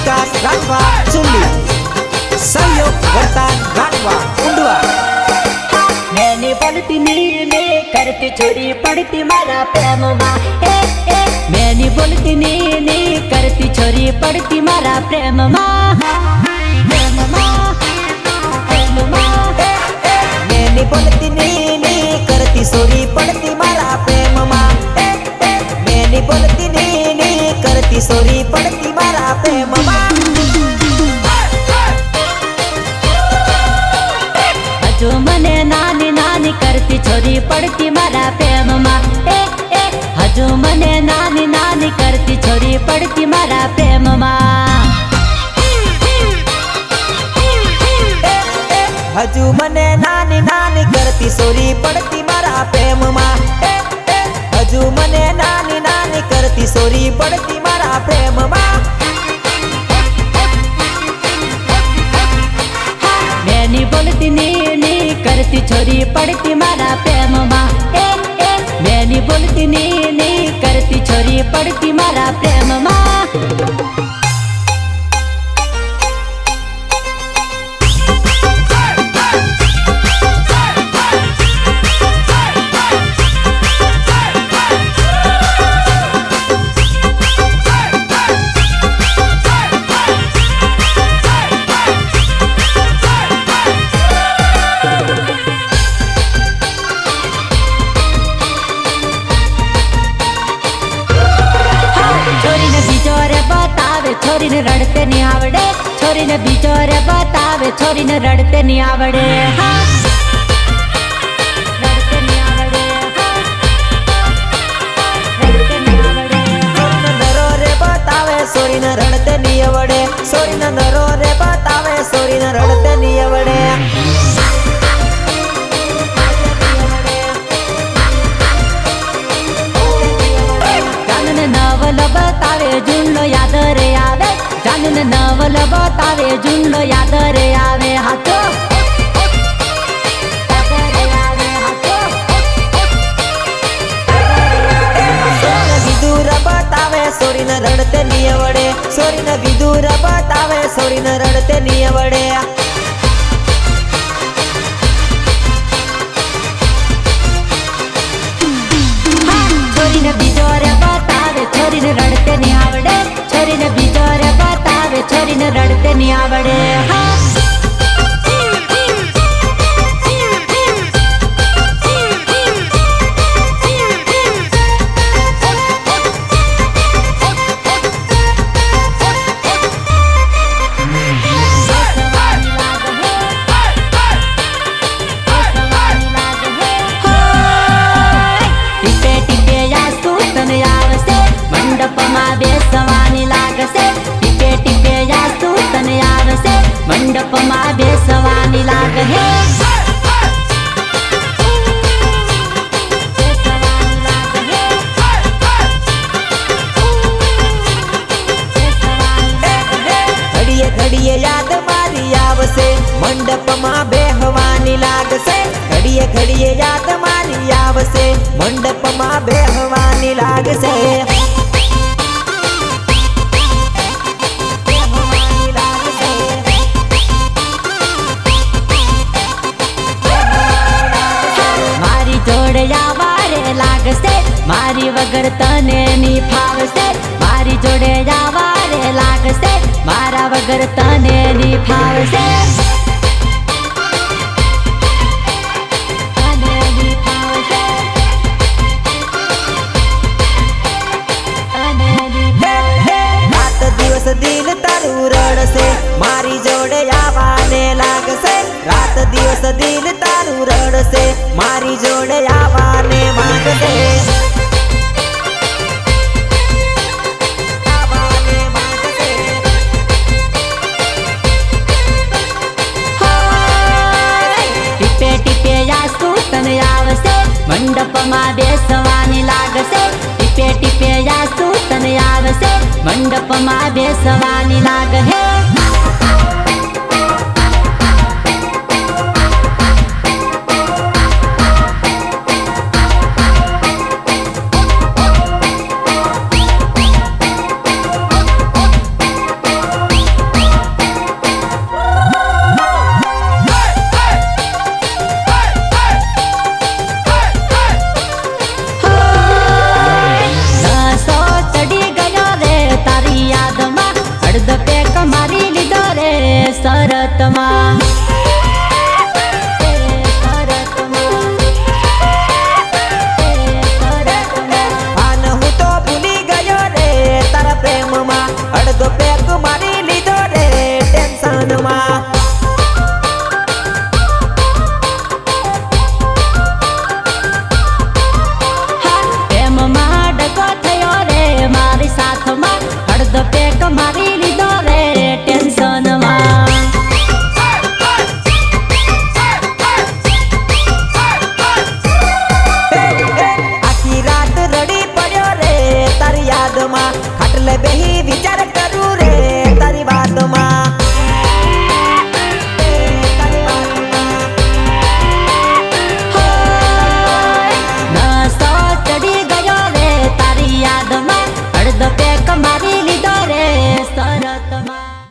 विकास राठवा चुल्ली सहयोग वरदान राठवा उंडवा। मैंने बोलती नीने करती छोरी पड़ती मारा प्रेम माँ मैंने बोलती नीने करती छोरी पड़ती मारा प्रेम माँ मैंने बोलती नीने करती छोरी पड़ती मारा प्रेम माँ मैंने बोलती नीने करती छोरी पड़ती मारा प्रेम माँ। हजू मने नानी नानी करती छोरी पड़ती मारा प्रेम माँ हजू मने नानी नानी करती छोरी पड़ती मारा प्रेम माँ हजू मने नानी नानी करती छोरी पड़ती मारा प्रेम माँ हजू मने नानी नानी करती छोरी पड़ती मारा प्रेम माँ। मैंने बोलती नी करती छोरी पड़ती मारा प्रेम माँ मैंने बोलती नी करती छोरी पड़ती मारा प्रेम माँ। छोरी ने रड़ते नहीं आवड़े छोरी ने बिचोरे बतावे छोरी ने रड़ते नहीं आवड़े रड़ते नहीं आवड़े रड़ते नहीं आवड़े नरो रे बतावे छोरी ने रड़ते नहीं आवड़े छोरी ने नरो रे बतावे छोरी ने रड़ते नहीं आवड़े। जानने नवल बतावे जुल्लो याद रे आवे जानने नवल बतावे जुल्लो याद रे आवे हाथो विदूर बतावे छोरी ने रड़ते नहीं आवड़े छोरी ने विदूर बतावे छोरी ने रड़ते नहीं आवड़े। छोरी ने बिचोरे बतावे छोरी ने रड़ते नहीं आवड़े छोरी ने बिचोरे बतावे छोरी ने रड़ते नहीं आवड़े। बेसवानी लागसे टिपे टिपे या सूतन आवसे मंडप मा बेसवानी लाग है घड़िए घड़िए याद मारी आवसे मंडप मा बेहवानी लागसे घड़िए घड़िए याद मारी आवसे मंडप मा बेहवानी लागसे। मारी वगर तने नी फावसे मारी जोड़े जावारे लागसे मारा वगर तने नी फावसे रात दिवस दिल तारू रड़से मारी जोड़े आवाने लागसे रात दिवस दिल तारू रड़से मारी जोड़े आवाने मांगसे। मंडप मा बेसवानी लागसे टिपे टिपे या सूतन आवसे मंडप मा बेसवानी लाग है। કરતમાં આન હું તો ભૂલી ગયો રે તારા પ્રેમમાં અડધો પેક મારી લીધો રે ટેન્શનમાં પ્રેમમાં ડકો થયો રે મારી સાથમાં અડધો પેક મારી લીધો